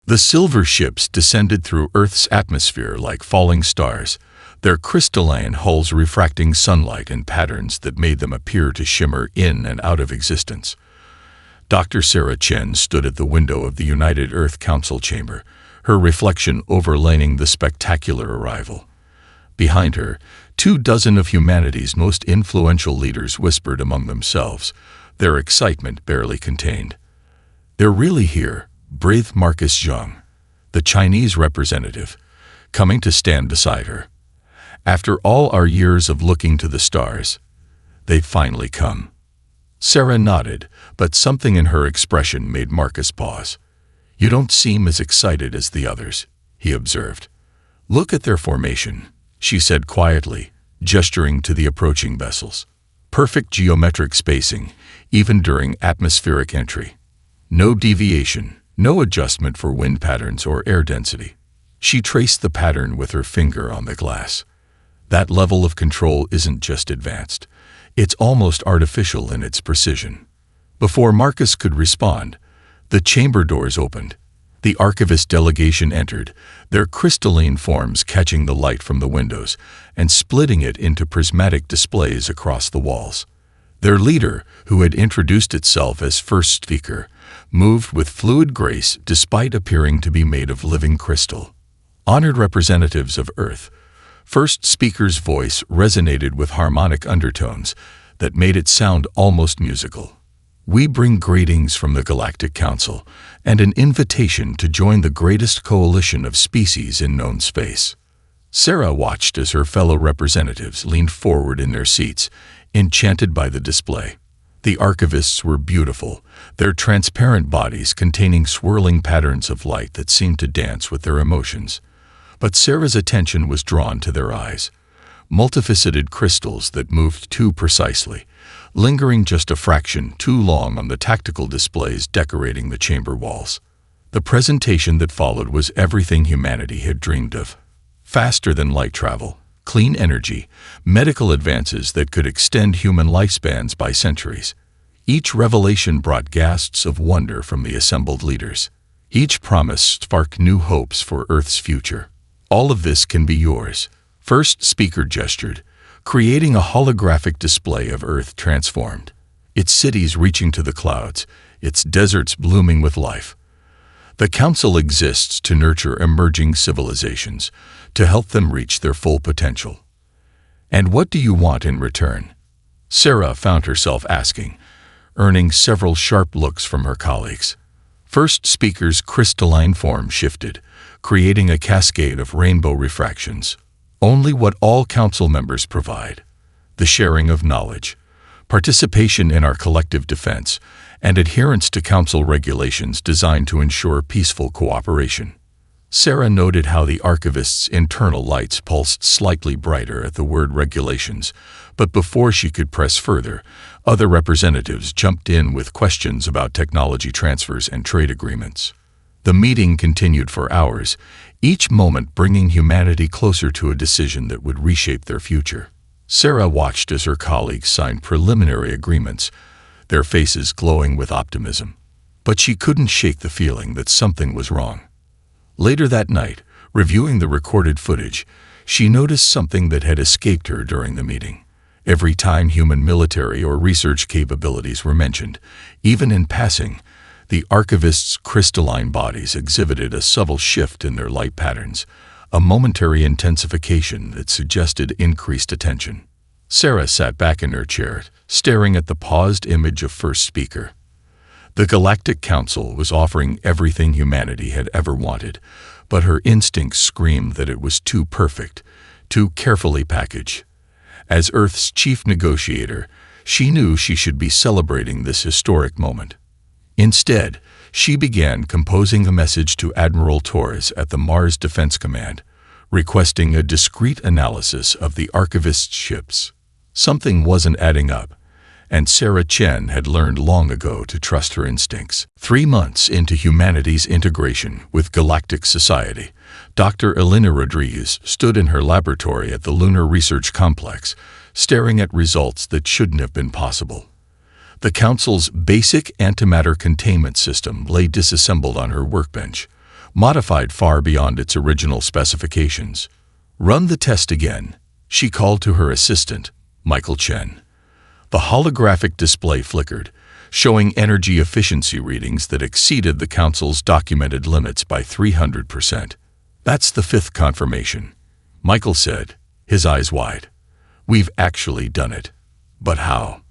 The silver ships descended through Earth's atmosphere like falling stars, their crystalline hulls refracting sunlight in patterns that made them appear to shimmer in and out of existence. Dr. Sarah Chen stood at the window of the United Earth Council chamber, her reflection overlaying the spectacular arrival. Behind her, 24 of humanity's most influential leaders whispered among themselves, their excitement barely contained. "They're really here," breathed Marcus Zhang, the Chinese representative, coming to stand beside her. "After all our years of looking to the stars, they've finally come." Sarah nodded, but something in her expression made Marcus pause. "You don't seem as excited as the others," he observed. "Look at their formation," she said quietly, gesturing to the approaching vessels. "Perfect geometric spacing, even during atmospheric entry. No deviation, no adjustment for wind patterns or air density." She traced the pattern with her finger on the glass. "That level of control isn't just advanced. It's almost artificial in its precision." Before Marcus could respond, the chamber doors opened. The archivist delegation entered, their crystalline forms catching the light from the windows and splitting it into prismatic displays across the walls. Their leader, who had introduced itself as first speaker, moved with fluid grace despite appearing to be made of living crystal. "Honored representatives of Earth," first speaker's voice resonated with harmonic undertones that made it sound almost musical. "We bring greetings from the Galactic Council and an invitation to join the greatest coalition of species in known space." Sarah watched as her fellow representatives leaned forward in their seats, enchanted by the display. The archivists were beautiful, their transparent bodies containing swirling patterns of light that seemed to dance with their emotions. But Sarah's attention was drawn to their eyes, multifaceted crystals that moved too precisely, lingering just a fraction too long on the tactical displays decorating the chamber walls. The presentation that followed was everything humanity had dreamed of. Faster than light travel, clean energy, medical advances that could extend human lifespans by centuries. Each revelation brought gasps of wonder from the assembled leaders. Each promise sparked new hopes for Earth's future. "All of this can be yours," first speaker gestured, creating a holographic display of Earth transformed, its cities reaching to the clouds, its deserts blooming with life. The Council exists to nurture emerging civilizations, to help them reach their full potential. "And what do you want in return?" Sarah found herself asking, earning several sharp looks from her colleagues. First speaker's crystalline form shifted, creating a cascade of rainbow refractions. "Only what all council members provide: the sharing of knowledge, participation in our collective defense, and adherence to council regulations designed to ensure peaceful cooperation." Sarah noted how the archivist's internal lights pulsed slightly brighter at the word regulations, but before she could press further, other representatives jumped in with questions about technology transfers and trade agreements. The meeting continued for hours, each moment bringing humanity closer to a decision that would reshape their future. Sarah watched as her colleagues signed preliminary agreements, their faces glowing with optimism. But she couldn't shake the feeling that something was wrong. Later that night, reviewing the recorded footage, she noticed something that had escaped her during the meeting. Every time human military or research capabilities were mentioned, even in passing, the archivists' crystalline bodies exhibited a subtle shift in their light patterns, a momentary intensification that suggested increased attention. Sarah sat back in her chair, staring at the paused image of first speaker. The Galactic Council was offering everything humanity had ever wanted, but her instincts screamed that it was too perfect, too carefully packaged. As Earth's chief negotiator, she knew she should be celebrating this historic moment. Instead, she began composing a message to Admiral Torres at the Mars Defense Command, requesting a discreet analysis of the archivist's ships. Something wasn't adding up, and Sarah Chen had learned long ago to trust her instincts. 3 months into humanity's integration with galactic society, Dr. Elena Rodriguez stood in her laboratory at the Lunar Research Complex, staring at results that shouldn't have been possible. The Council's basic antimatter containment system lay disassembled on her workbench, modified far beyond its original specifications. "Run the test again," she called to her assistant, Michael Chen. The holographic display flickered, showing energy efficiency readings that exceeded the Council's documented limits by 300%. "That's the fifth confirmation," Michael said, his eyes wide. "We've actually done it. But how?"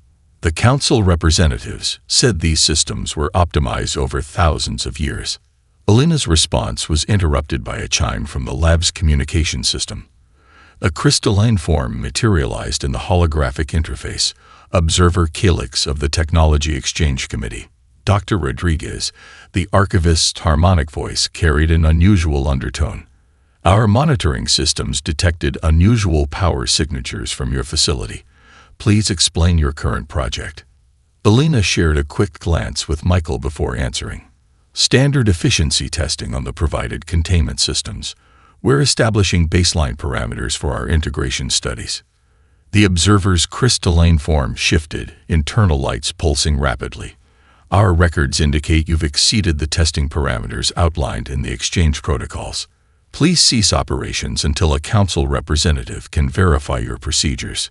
The Council representatives said these systems were optimized over thousands of years. Alina's response was interrupted by a chime from the lab's communication system. A crystalline form materialized in the holographic interface, Observer Calyx of the Technology Exchange Committee. Dr. Rodriguez, the archivist's harmonic voice, carried an unusual undertone. "Our monitoring systems detected unusual power signatures from your facility. Please explain your current project." Alina shared a quick glance with Michael before answering. "Standard efficiency testing on the provided containment systems. We're establishing baseline parameters for our integration studies." The observer's crystalline form shifted, internal lights pulsing rapidly. "Our records indicate you've exceeded the testing parameters outlined in the exchange protocols. Please cease operations until a Council representative can verify your procedures."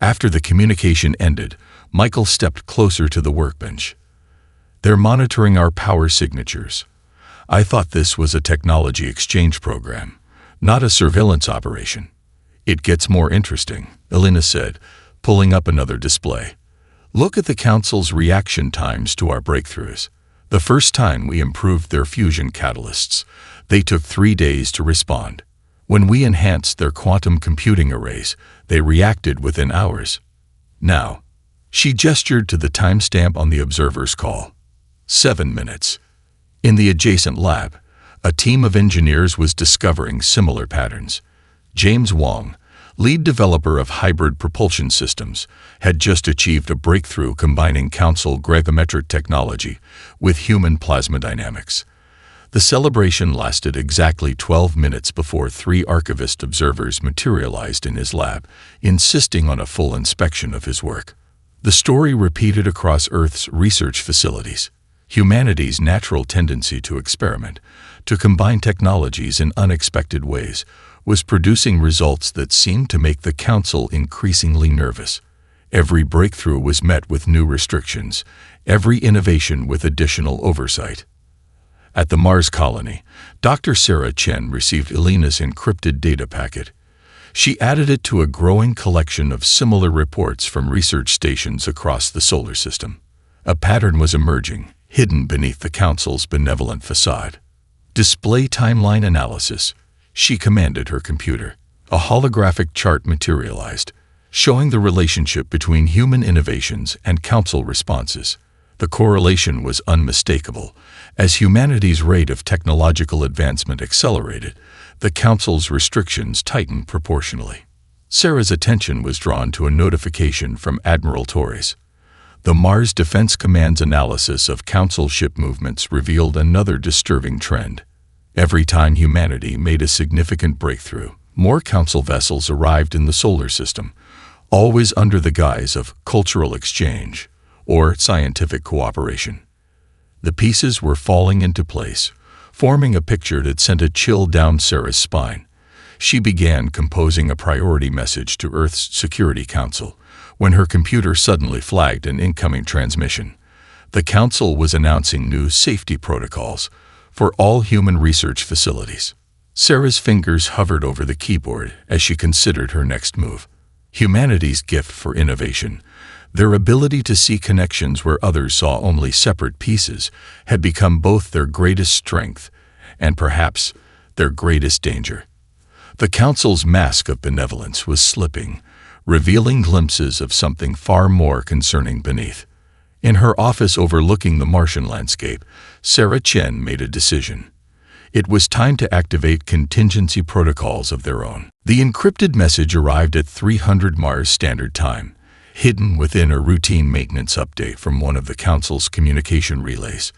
After the communication ended, Michael stepped closer to the workbench. "They're monitoring our power signatures. I thought this was a technology exchange program, not a surveillance operation." "It gets more interesting," Alina said, pulling up another display. "Look at the Council's reaction times to our breakthroughs. The first time we improved their fusion catalysts, they took 3 days to respond. When we enhanced their quantum computing arrays, they reacted within hours. Now," she gestured to the timestamp on the observer's call, 7 minutes. In the adjacent lab, a team of engineers was discovering similar patterns. James Wong, lead developer of hybrid propulsion systems, had just achieved a breakthrough combining Council gravimetric technology with human plasmodynamics. The celebration lasted exactly 12 minutes before 3 archivist observers materialized in his lab, insisting on a full inspection of his work. The story repeated across Earth's research facilities. Humanity's natural tendency to experiment, to combine technologies in unexpected ways, was producing results that seemed to make the Council increasingly nervous. Every breakthrough was met with new restrictions, every innovation with additional oversight. At the Mars colony, Dr. Sarah Chen received Alina's encrypted data packet. She added it to a growing collection of similar reports from research stations across the solar system. A pattern was emerging, hidden beneath the Council's benevolent facade. "Display timeline analysis," she commanded her computer. A holographic chart materialized, showing the relationship between human innovations and Council responses. The correlation was unmistakable. As humanity's rate of technological advancement accelerated, the Council's restrictions tightened proportionally. Sarah's attention was drawn to a notification from Admiral Torres. The Mars Defense Command's analysis of Council ship movements revealed another disturbing trend. Every time humanity made a significant breakthrough, more Council vessels arrived in the solar system, always under the guise of cultural exchange or scientific cooperation. The pieces were falling into place, forming a picture that sent a chill down Sarah's spine. She began composing a priority message to Earth's Security Council when her computer suddenly flagged an incoming transmission. The Council was announcing new safety protocols for all human research facilities. Sarah's fingers hovered over the keyboard as she considered her next move. Humanity's gift for innovation, their ability to see connections where others saw only separate pieces, had become both their greatest strength and perhaps their greatest danger. The Council's mask of benevolence was slipping, revealing glimpses of something far more concerning beneath. In her office overlooking the Martian landscape, Sarah Chen made a decision. It was time to activate contingency protocols of their own. The encrypted message arrived at 300 Mars Standard Time, hidden within a routine maintenance update from one of the Council's communication relays.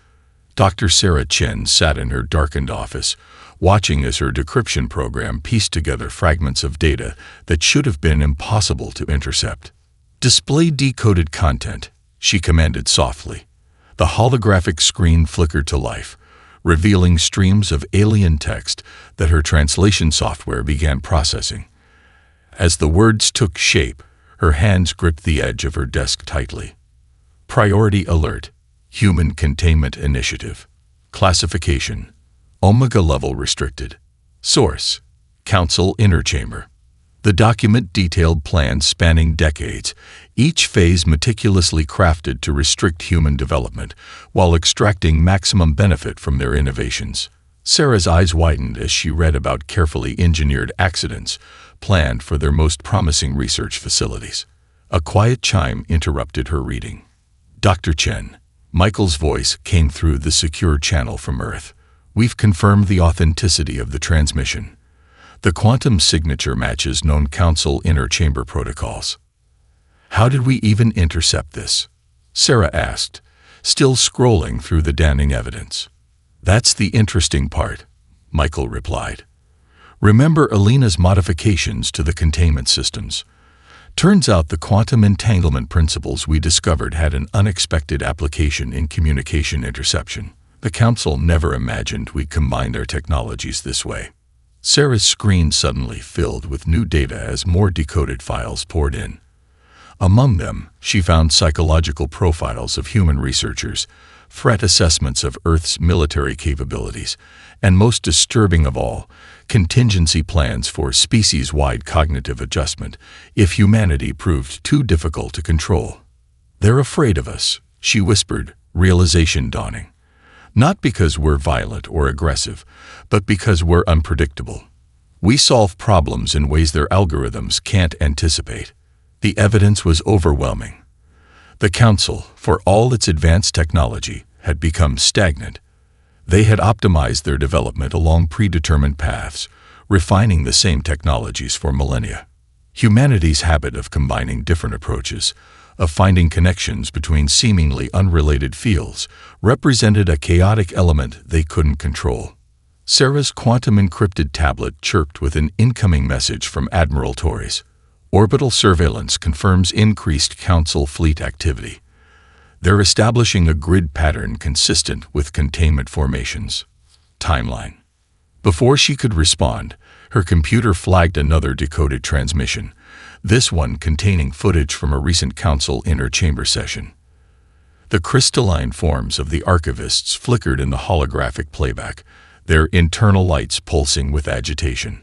Dr. Sarah Chen sat in her darkened office, watching as her decryption program pieced together fragments of data that should have been impossible to intercept. "Display decoded content," she commanded softly. The holographic screen flickered to life, revealing streams of alien text that her translation software began processing. As the words took shape, her hands gripped the edge of her desk tightly. Priority alert. Human Containment Initiative. Classification: Omega level restricted. Source: Council Inner Chamber. The document detailed plans spanning decades, each phase meticulously crafted to restrict human development while extracting maximum benefit from their innovations. Sarah's eyes widened as she read about carefully engineered accidents planned for their most promising research facilities. A quiet chime interrupted her reading. "Dr. Chen," Michael's voice came through the secure channel from Earth. "We've confirmed the authenticity of the transmission. The quantum signature matches known Council Inner Chamber protocols." "How did we even intercept this?" Sarah asked, still scrolling through the damning evidence. "That's the interesting part," Michael replied. "Remember Alina's modifications to the containment systems? Turns out the quantum entanglement principles we discovered had an unexpected application in communication interception. The Council never imagined we'd combine their technologies this way." Sarah's screen suddenly filled with new data as more decoded files poured in. Among them, she found psychological profiles of human researchers, threat assessments of Earth's military capabilities, and most disturbing of all, contingency plans for species-wide cognitive adjustment if humanity proved too difficult to control. "They're afraid of us," she whispered, realization dawning. "Not because we're violent or aggressive, but because we're unpredictable. We solve problems in ways their algorithms can't anticipate." The evidence was overwhelming. The Council, for all its advanced technology, had become stagnant. They had optimized their development along predetermined paths, refining the same technologies for millennia. Humanity's habit of combining different approaches, of finding connections between seemingly unrelated fields, represented a chaotic element they couldn't control. Sarah's quantum-encrypted tablet chirped with an incoming message from Admiral Torres. "Orbital surveillance confirms increased Council fleet activity. They're establishing a grid pattern consistent with containment formations." Timeline. Before she could respond, her computer flagged another decoded transmission, this one containing footage from a recent Council Inner Chamber session. The crystalline forms of the archivists flickered in the holographic playback, their internal lights pulsing with agitation.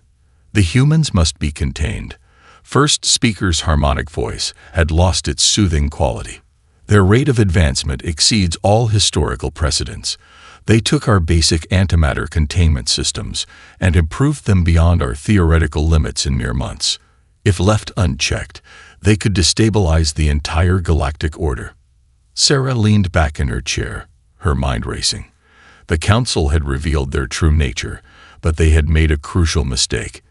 The humans must be contained. First Speaker's harmonic voice had lost its soothing quality. Their rate of advancement exceeds all historical precedents. They took our basic antimatter containment systems and improved them beyond our theoretical limits in mere months. If left unchecked, they could destabilize the entire galactic order. Sarah leaned back in her chair, her mind racing. The Council had revealed their true nature, but they had made a crucial mistake.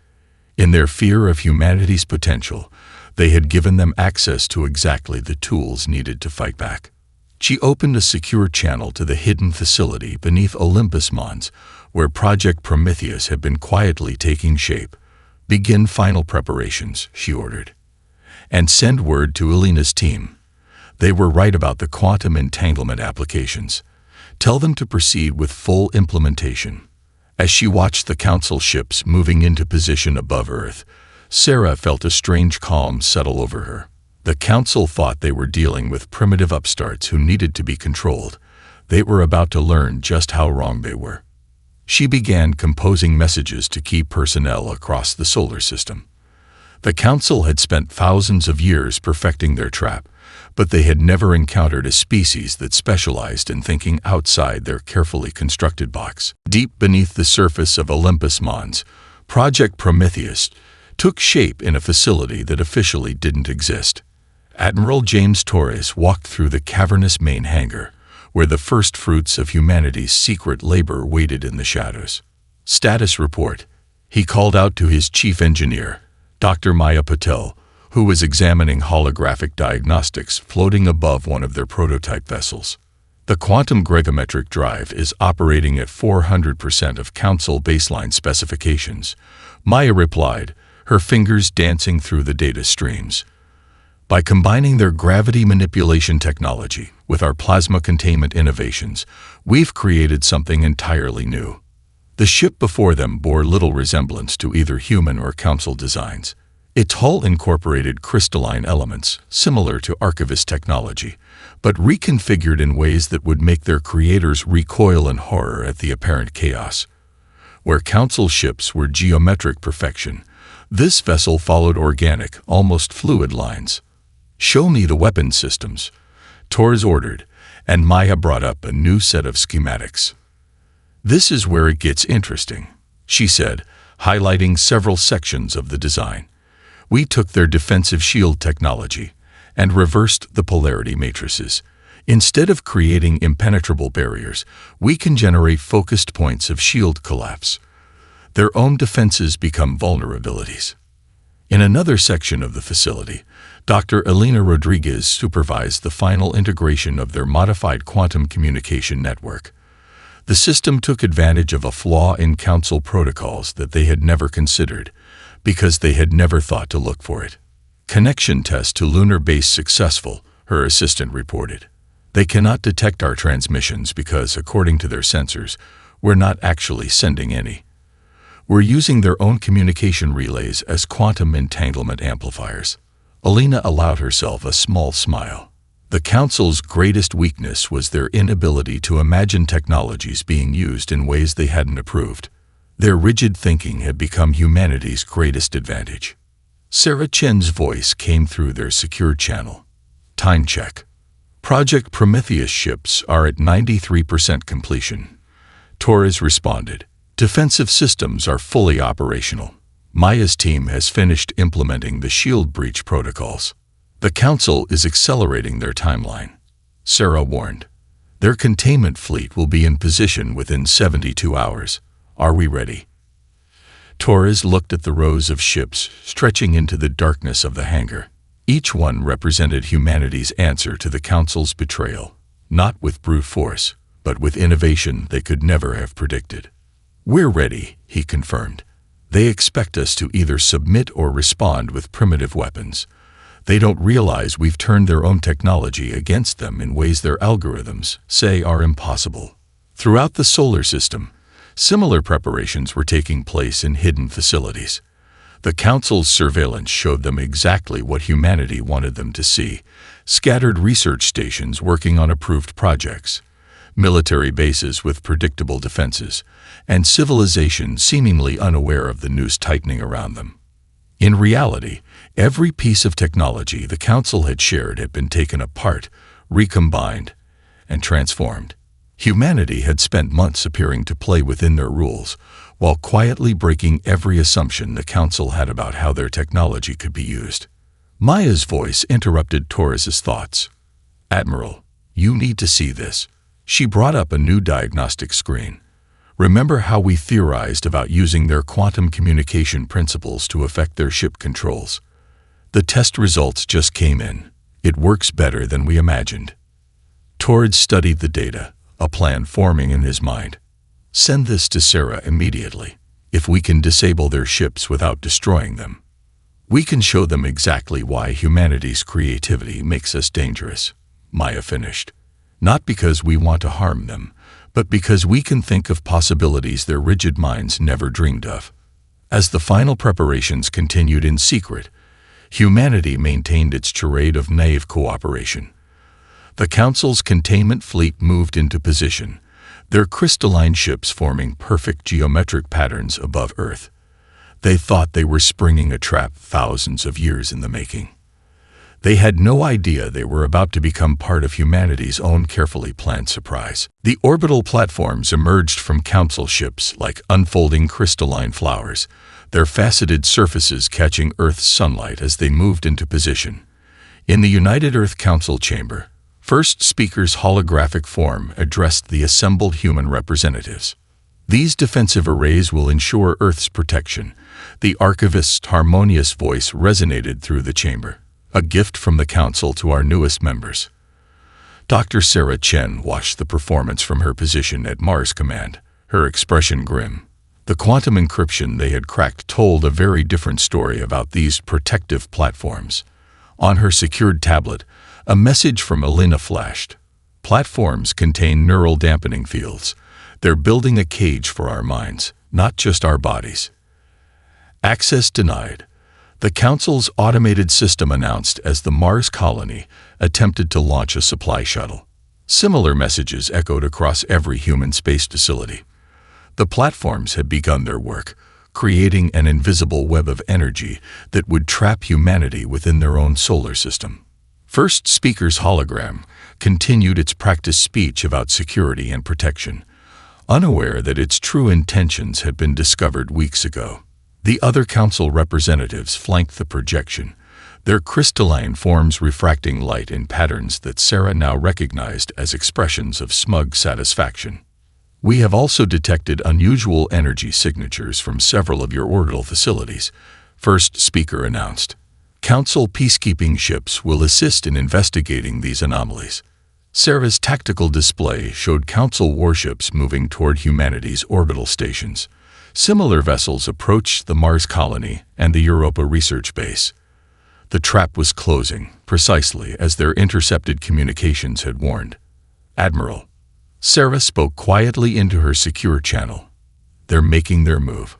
In their fear of humanity's potential, they had given them access to exactly the tools needed to fight back. She opened a secure channel to the hidden facility beneath Olympus Mons, where Project Prometheus had been quietly taking shape. "Begin final preparations," she ordered. "And send word to Alina's team. They were right about the quantum entanglement applications. Tell them to proceed with full implementation." As she watched the Council ships moving into position above Earth, Sarah felt a strange calm settle over her. The Council thought they were dealing with primitive upstarts who needed to be controlled. They were about to learn just how wrong they were. She began composing messages to key personnel across the solar system. The Council had spent thousands of years perfecting their trap, but they had never encountered a species that specialized in thinking outside their carefully constructed box. Deep beneath the surface of Olympus Mons, Project Prometheus took shape in a facility that officially didn't exist. Admiral James Torres walked through the cavernous main hangar, where the first fruits of humanity's secret labor waited in the shadows. "Status report," he called out to his chief engineer, Dr. Maya Patel, who was examining holographic diagnostics floating above one of their prototype vessels. "The quantum gregometric drive is operating at 400% of Council baseline specifications," Maya replied, her fingers dancing through the data streams. "By combining their gravity manipulation technology With our plasma containment innovations, we've created something entirely new. The ship before them bore little resemblance to either human or council designs. Its hull incorporated crystalline elements, similar to archivist technology, but reconfigured in ways that would make their creators recoil in horror at the apparent chaos. Where council ships were geometric perfection, this vessel followed organic, almost fluid lines. "Show me the weapon systems," Torres ordered, and Maya brought up a new set of schematics. "This is where it gets interesting," she said, highlighting several sections of the design. "We took their defensive shield technology and reversed the polarity matrices. Instead of creating impenetrable barriers, we can generate focused points of shield collapse. Their own defenses become vulnerabilities." In another section of the facility, Dr. Elena Rodriguez supervised the final integration of their modified quantum communication network. The system took advantage of a flaw in council protocols that they had never considered, because they had never thought to look for it. "Connection test to lunar base successful," her assistant reported. "They cannot detect our transmissions because, according to their sensors, we're not actually sending any. We're using their own communication relays as quantum entanglement amplifiers." Alina allowed herself a small smile. The Council's greatest weakness was their inability to imagine technologies being used in ways they hadn't approved. Their rigid thinking had become humanity's greatest advantage. Sarah Chen's voice came through their secure channel. "Time check. Project Prometheus ships are at 93% completion." Torres responded. "Defensive systems are fully operational. Maya's team has finished implementing the shield breach protocols. The Council is accelerating their timeline." Sarah warned. "Their containment fleet will be in position within 72 hours. Are we ready?" Torres looked at the rows of ships stretching into the darkness of the hangar. Each one represented humanity's answer to the Council's betrayal, not with brute force, but with innovation they could never have predicted. "We're ready," he confirmed. "They expect us to either submit or respond with primitive weapons. They don't realize we've turned their own technology against them in ways their algorithms say are impossible." Throughout the solar system, similar preparations were taking place in hidden facilities. The Council's surveillance showed them exactly what humanity wanted them to see: scattered research stations working on approved projects, military bases with predictable defenses, and civilization seemingly unaware of the noose tightening around them. In reality, every piece of technology the Council had shared had been taken apart, recombined, and transformed. Humanity had spent months appearing to play within their rules, while quietly breaking every assumption the Council had about how their technology could be used. Maya's voice interrupted Torres's thoughts. "Admiral, you need to see this." She brought up a new diagnostic screen. "Remember how we theorized about using their quantum communication principles to affect their ship controls? The test results just came in. It works better than we imagined." Torres studied the data, a plan forming in his mind. "Send this to Sarah immediately. If we can disable their ships without destroying them, we can show them exactly why humanity's creativity makes us dangerous." Maya finished. "Not because we want to harm them, but because we can think of possibilities their rigid minds never dreamed of." As the final preparations continued in secret, humanity maintained its charade of naive cooperation. The Council's containment fleet moved into position, their crystalline ships forming perfect geometric patterns above Earth. They thought they were springing a trap thousands of years in the making. They had no idea they were about to become part of humanity's own carefully planned surprise. The orbital platforms emerged from Council ships like unfolding crystalline flowers, their faceted surfaces catching Earth's sunlight as they moved into position. In the United Earth Council chamber, First Speaker's holographic form addressed the assembled human representatives. "These defensive arrays will ensure Earth's protection." The archivist's harmonious voice resonated through the chamber. "A gift from the Council to our newest members." Dr. Sarah Chen watched the performance from her position at Mars Command, her expression grim. The quantum encryption they had cracked told a very different story about these protective platforms. On her secured tablet, a message from Elena flashed. Platforms contain neural dampening fields. They're building a cage for our minds, not just our bodies. Access denied. The Council's automated system announced as the Mars colony attempted to launch a supply shuttle. Similar messages echoed across every human space facility. The platforms had begun their work, creating an invisible web of energy that would trap humanity within their own solar system. First Speaker's hologram continued its practice speech about security and protection, unaware that its true intentions had been discovered weeks ago. The other Council representatives flanked the projection, their crystalline forms refracting light in patterns that Sarah now recognized as expressions of smug satisfaction. We have also detected unusual energy signatures from several of your orbital facilities, First Speaker announced. Council peacekeeping ships will assist in investigating these anomalies. Sarah's tactical display showed Council warships moving toward humanity's orbital stations. Similar vessels approached the Mars colony and the Europa research base. The trap was closing, precisely as their intercepted communications had warned. Admiral, Sarah spoke quietly into her secure channel. They're making their move.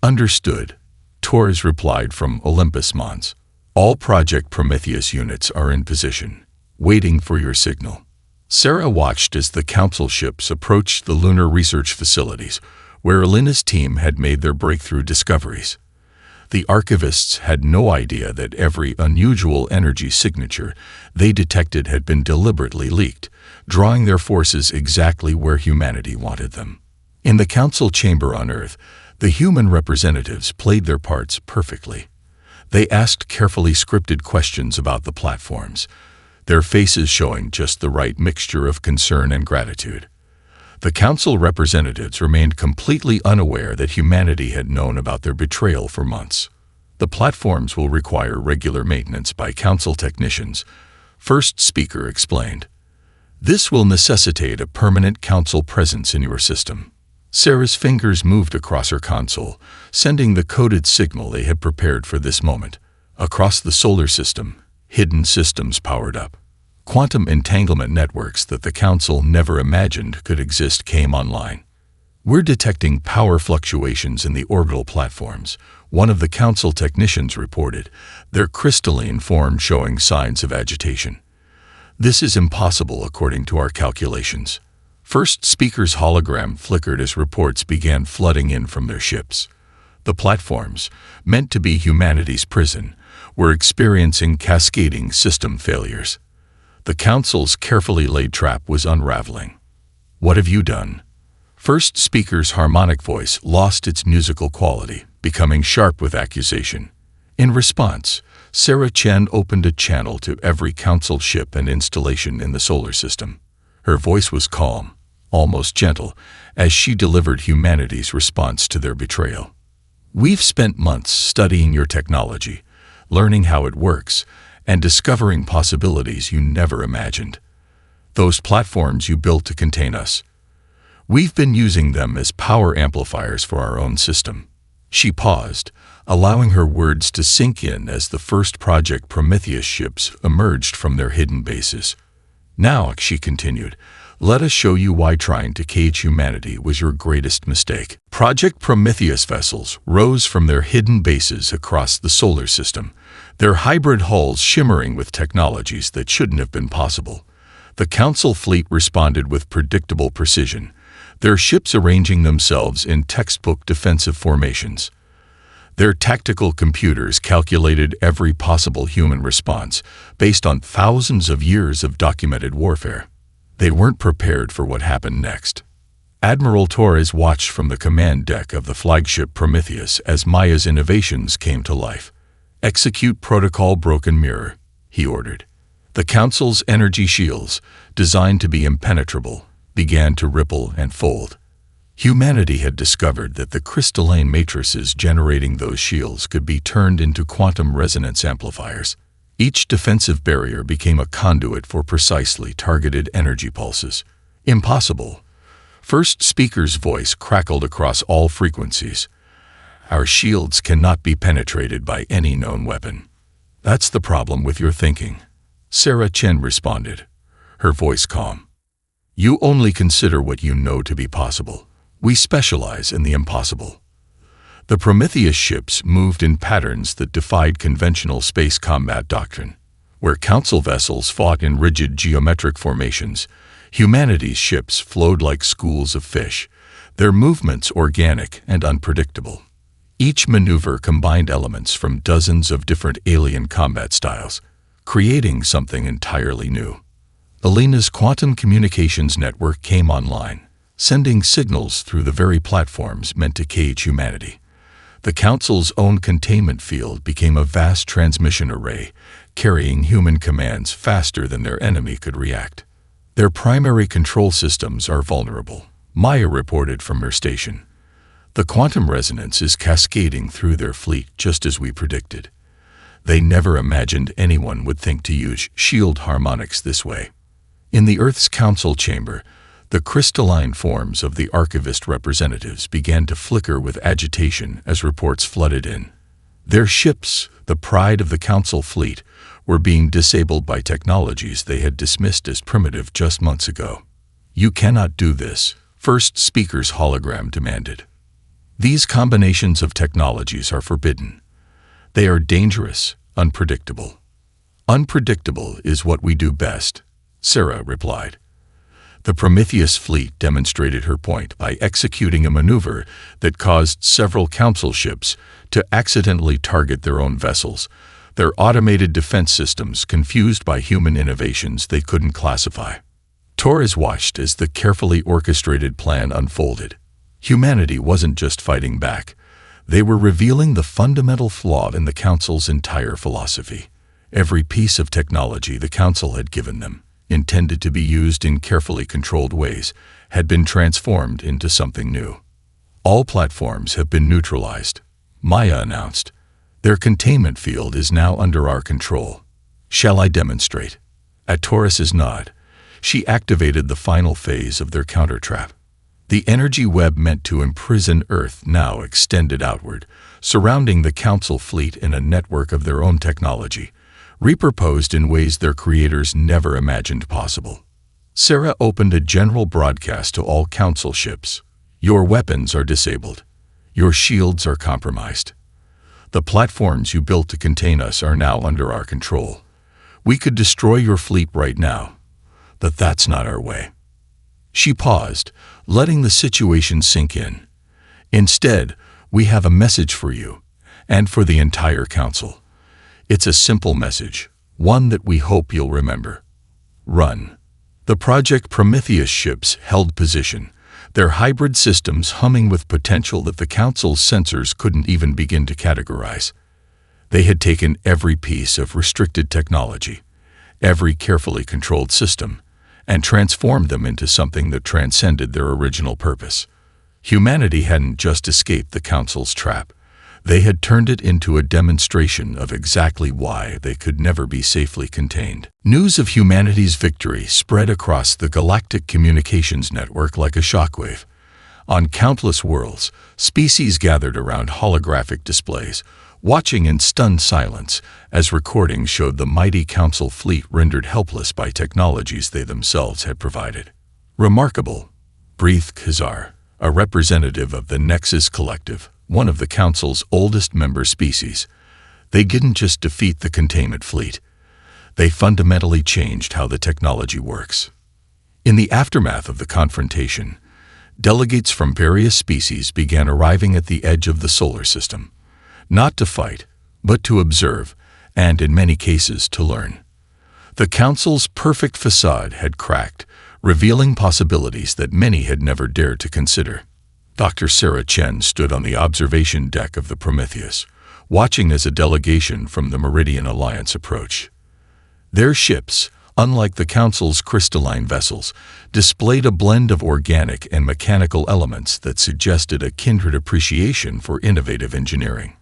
Understood, Torres replied from Olympus Mons. All Project Prometheus units are in position, waiting for your signal. Sarah watched as the Council ships approached the lunar research facilities, where Elena's team had made their breakthrough discoveries. The archivists had no idea that every unusual energy signature they detected had been deliberately leaked, drawing their forces exactly where humanity wanted them. In the Council chamber on Earth, the human representatives played their parts perfectly. They asked carefully scripted questions about the platforms, their faces showing just the right mixture of concern and gratitude. The Council representatives remained completely unaware that humanity had known about their betrayal for months. The platforms will require regular maintenance by Council technicians, First Speaker explained. This will necessitate a permanent Council presence in your system. Sarah's fingers moved across her console, sending the coded signal they had prepared for this moment. Across the solar system, hidden systems powered up. Quantum entanglement networks that the Council never imagined could exist came online. We're detecting power fluctuations in the orbital platforms, one of the Council technicians reported, their crystalline form showing signs of agitation. This is impossible according to our calculations. First Speaker's hologram flickered as reports began flooding in from their ships. The platforms, meant to be humanity's prison, were experiencing cascading system failures. The Council's carefully laid trap was unraveling. What have you done? First Speaker's harmonic voice lost its musical quality, becoming sharp with accusation. In response, Sarah Chen opened a channel to every Council ship and installation in the solar system. Her voice was calm, almost gentle, as she delivered humanity's response to their betrayal. We've spent months studying your technology, learning how it works, and discovering possibilities you never imagined. Those platforms you built to contain us. We've been using them as power amplifiers for our own system. She paused, allowing her words to sink in as the first Project Prometheus ships emerged from their hidden bases. Now, she continued, let us show you why trying to cage humanity was your greatest mistake. Project Prometheus vessels rose from their hidden bases across the solar system, their hybrid hulls shimmering with technologies that shouldn't have been possible. The Council fleet responded with predictable precision, their ships arranging themselves in textbook defensive formations. Their tactical computers calculated every possible human response based on thousands of years of documented warfare. They weren't prepared for what happened next. Admiral Torres watched from the command deck of the flagship Prometheus as Maya's innovations came to life. Execute Protocol Broken Mirror, he ordered. The Council's energy shields, designed to be impenetrable, began to ripple and fold. Humanity had discovered that the crystalline matrices generating those shields could be turned into quantum resonance amplifiers. Each defensive barrier became a conduit for precisely targeted energy pulses. Impossible. First Speaker's voice crackled across all frequencies. Our shields cannot be penetrated by any known weapon. That's the problem with your thinking. Sarah Chen responded. her voice calm. "You only consider what you know to be possible. We specialize in the impossible." The Prometheus ships moved in patterns that defied conventional space combat doctrine. Where Council vessels fought in rigid geometric formations, humanity's ships flowed like schools of fish, their movements organic and unpredictable. Each maneuver combined elements from dozens of different alien combat styles, creating something entirely new. Alina's quantum communications network came online, sending signals through the very platforms meant to cage humanity. The Council's own containment field became a vast transmission array, carrying human commands faster than their enemy could react. Their primary control systems are vulnerable, Maya reported from her station. The quantum resonance is cascading through their fleet just as we predicted. They never imagined anyone would think to use shield harmonics this way. In the Earth's Council chamber, the crystalline forms of the archivist representatives began to flicker with agitation as reports flooded in. Their ships, the pride of the Council fleet, were being disabled by technologies they had dismissed as primitive just months ago. "You cannot do this," First Speaker's hologram demanded. "These combinations of technologies are forbidden. They are dangerous, unpredictable." "Unpredictable is what we do best," Sarah replied. The Prometheus fleet demonstrated her point by executing a maneuver that caused several Council ships to accidentally target their own vessels, their automated defense systems confused by human innovations they couldn't classify. Torres watched as the carefully orchestrated plan unfolded. Humanity wasn't just fighting back. They were revealing the fundamental flaw in the Council's entire philosophy. Every piece of technology the Council had given them, intended to be used in carefully controlled ways, had been transformed into something new. "All platforms have been neutralized," Maya announced. "Their containment field is now under our control. Shall I demonstrate?" At Torres's nod, she activated the final phase of their counter-trap. The energy web meant to imprison Earth now extended outward, surrounding the Council fleet in a network of their own technology, repurposed in ways their creators never imagined possible. Sarah opened a general broadcast to all Council ships. "Your weapons are disabled. Your shields are compromised. The platforms you built to contain us are now under our control. We could destroy your fleet right now, but that's not our way." She paused, letting the situation sink in. "Instead, we have a message for you, and for the entire Council. It's a simple message, one that we hope you'll remember. Run." The Project Prometheus ships held position, their hybrid systems humming with potential that the Council's sensors couldn't even begin to categorize. They had taken every piece of restricted technology, every carefully controlled system, and transformed them into something that transcended their original purpose. Humanity hadn't just escaped the Council's trap. They had turned it into a demonstration of exactly why they could never be safely contained. News of humanity's victory spread across the Galactic communications network like a shockwave. On countless worlds, species gathered around holographic displays, watching in stunned silence as recordings showed the mighty Council fleet rendered helpless by technologies they themselves had provided. "Remarkable," breathed Khazar, a representative of the Nexus Collective, one of the Council's oldest member species. "They didn't just defeat the containment fleet. They fundamentally changed how the technology works." In the aftermath of the confrontation, delegates from various species began arriving at the edge of the solar system, not to fight, but to observe, and in many cases to learn. The Council's perfect facade had cracked, revealing possibilities that many had never dared to consider. Dr. Sarah Chen stood on the observation deck of the Prometheus, watching as a delegation from the Meridian Alliance approached. Their ships, unlike the Council's crystalline vessels, displayed a blend of organic and mechanical elements that suggested a kindred appreciation for innovative engineering.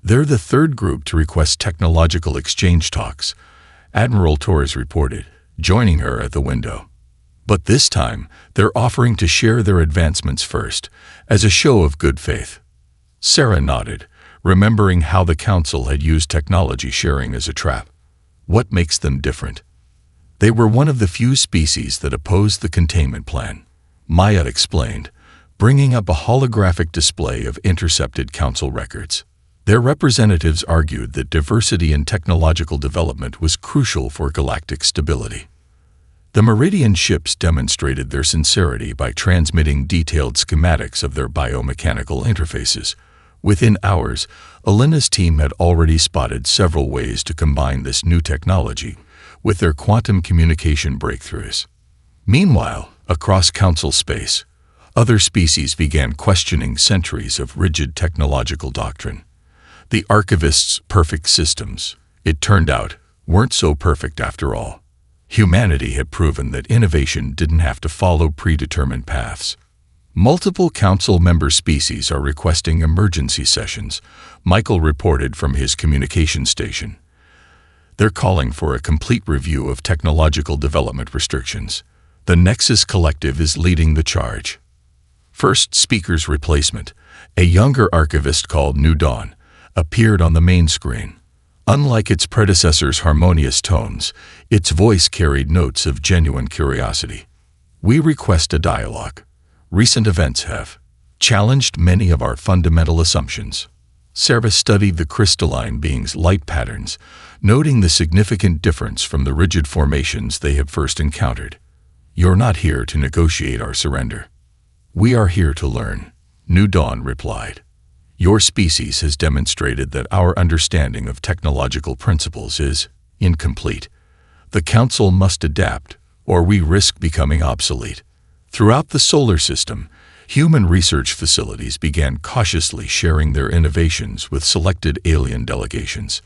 "They're the third group to request technological exchange talks," Admiral Torres reported, joining her at the window. "But this time, they're offering to share their advancements first, as a show of good faith." Sarah nodded, remembering how the Council had used technology sharing as a trap. "What makes them different?" They were one of the few species that opposed the containment plan, Maya explained, bringing up a holographic display of intercepted council records. Their representatives argued that diversity in technological development was crucial for galactic stability. The Meridian ships demonstrated their sincerity by transmitting detailed schematics of their biomechanical interfaces. Within hours, Alina's team had already spotted several ways to combine this new technology with their quantum communication breakthroughs. Meanwhile, across council space, other species began questioning centuries of rigid technological doctrine. The archivists' perfect systems, it turned out, weren't so perfect after all. Humanity had proven that innovation didn't have to follow predetermined paths. Multiple council member species are requesting emergency sessions, Michael reported from his communication station. They're calling for a complete review of technological development restrictions. The Nexus Collective is leading the charge. First speaker's replacement, a younger archivist called New Dawn, appeared on the main screen. Unlike its predecessor's harmonious tones, its voice carried notes of genuine curiosity. We request a dialogue. Recent events have challenged many of our fundamental assumptions. Sarah studied the crystalline being's light patterns, noting the significant difference from the rigid formations they had first encountered. You're not here to negotiate our surrender. We are here to learn, New Dawn replied. Your species has demonstrated that our understanding of technological principles is incomplete. The Council must adapt, or we risk becoming obsolete. Throughout the solar system, human research facilities began cautiously sharing their innovations with selected alien delegations.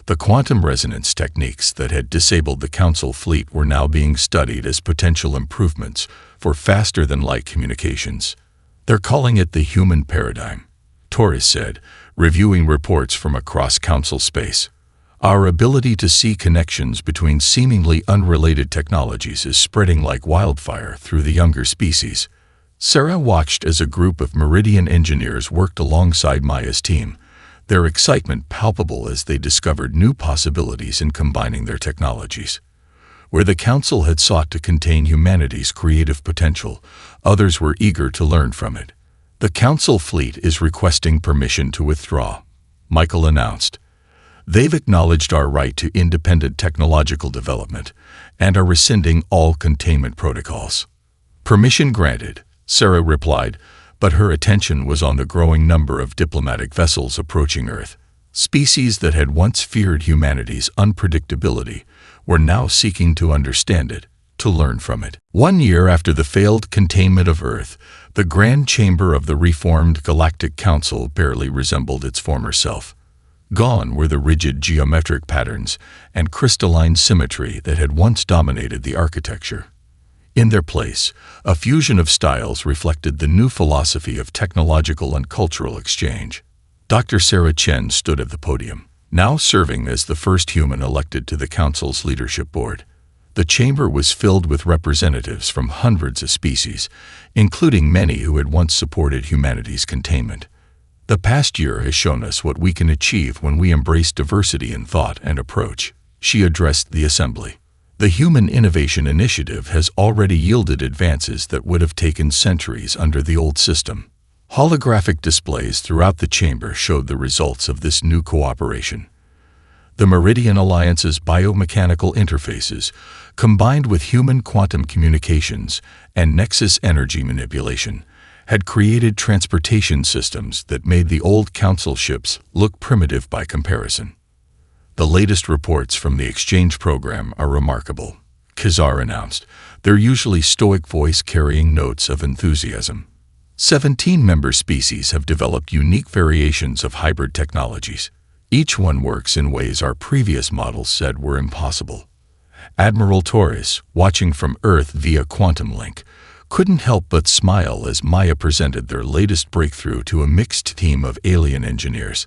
The quantum resonance techniques that had disabled the Council fleet were now being studied as potential improvements for faster-than-light communications. They're calling it the human paradigm, Torres said, reviewing reports from across Council space. Our ability to see connections between seemingly unrelated technologies is spreading like wildfire through the younger species. Sarah watched as a group of Meridian engineers worked alongside Maya's team, their excitement palpable as they discovered new possibilities in combining their technologies. Where the Council had sought to contain humanity's creative potential, others were eager to learn from it. The Council fleet is requesting permission to withdraw, Michael announced. They've acknowledged our right to independent technological development and are rescinding all containment protocols. Permission granted, Sarah replied, but her attention was on the growing number of diplomatic vessels approaching Earth. Species that had once feared humanity's unpredictability were now seeking to understand it, to learn from it. 1 year after the failed containment of Earth, the Grand Chamber of the reformed Galactic Council barely resembled its former self. Gone were the rigid geometric patterns and crystalline symmetry that had once dominated the architecture. In their place, a fusion of styles reflected the new philosophy of technological and cultural exchange. Dr. Sarah Chen stood at the podium, now serving as the first human elected to the Council's leadership board. The chamber was filled with representatives from hundreds of species, including many who had once supported humanity's containment. The past year has shown us what we can achieve when we embrace diversity in thought and approach, she addressed the assembly. The Human Innovation Initiative has already yielded advances that would have taken centuries under the old system. Holographic displays throughout the chamber showed the results of this new cooperation. The Meridian Alliance's biomechanical interfaces, combined with human quantum communications and Nexus energy manipulation, had created transportation systems that made the old Council ships look primitive by comparison. The latest reports from the exchange program are remarkable, Kazar announced, their usually stoic voice carrying notes of enthusiasm. 17 member species have developed unique variations of hybrid technologies. Each one works in ways our previous models said were impossible. Admiral Torres, watching from Earth via quantum link, couldn't help but smile as Maya presented their latest breakthrough to a mixed team of alien engineers.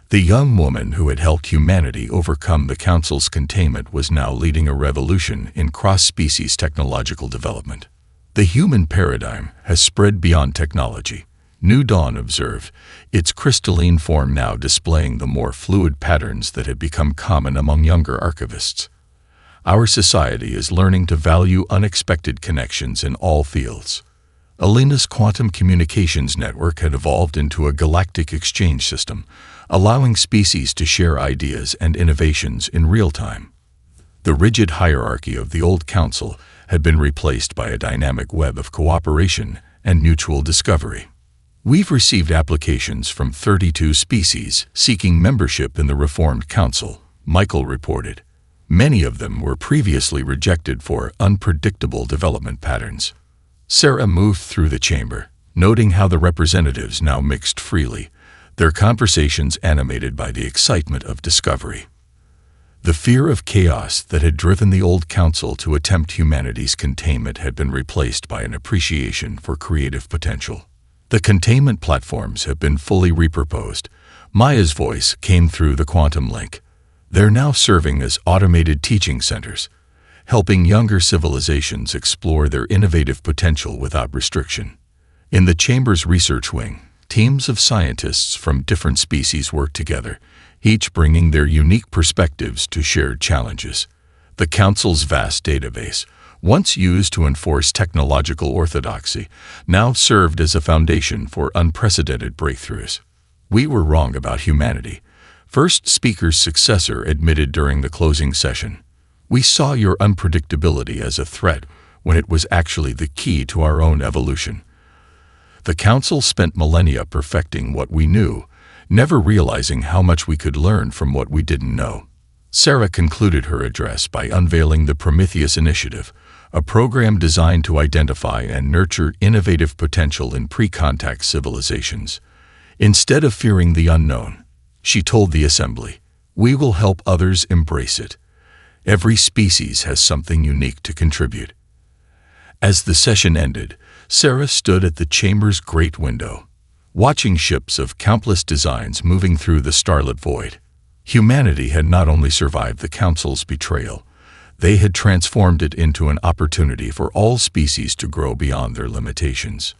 The young woman who had helped humanity overcome the Council's containment was now leading a revolution in cross-species technological development. The human paradigm has spread beyond technology, New Dawn observed, its crystalline form now displaying the more fluid patterns that had become common among younger archivists. Our society is learning to value unexpected connections in all fields. Alina's quantum communications network had evolved into a galactic exchange system, allowing species to share ideas and innovations in real time. The rigid hierarchy of the old council had been replaced by a dynamic web of cooperation and mutual discovery. We've received applications from 32 species seeking membership in the reformed council, Michael reported. Many of them were previously rejected for unpredictable development patterns. Sarah moved through the chamber, noting how the representatives now mixed freely, their conversations animated by the excitement of discovery. The fear of chaos that had driven the old council to attempt humanity's containment had been replaced by an appreciation for creative potential. The containment platforms have been fully repurposed. Maya's voice came through the quantum link. They're now serving as automated teaching centers, helping younger civilizations explore their innovative potential without restriction. In the chamber's research wing, teams of scientists from different species work together, each bringing their unique perspectives to shared challenges. The Council's vast database, once used to enforce technological orthodoxy, now served as a foundation for unprecedented breakthroughs. We were wrong about humanity, first speaker's successor admitted during the closing session. We saw your unpredictability as a threat when it was actually the key to our own evolution. The Council spent millennia perfecting what we knew, never realizing how much we could learn from what we didn't know. Sarah concluded her address by unveiling the Prometheus Initiative, a program designed to identify and nurture innovative potential in pre-contact civilizations. Instead of fearing the unknown, she told the assembly, "We will help others embrace it. Every species has something unique to contribute." As the session ended, Sarah stood at the chamber's great window, watching ships of countless designs moving through the starlit void. Humanity had not only survived the Council's betrayal, they had transformed it into an opportunity for all species to grow beyond their limitations.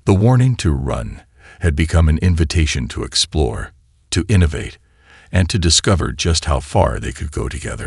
The warning to run had become an invitation to explore, to innovate, and to discover just how far they could go together.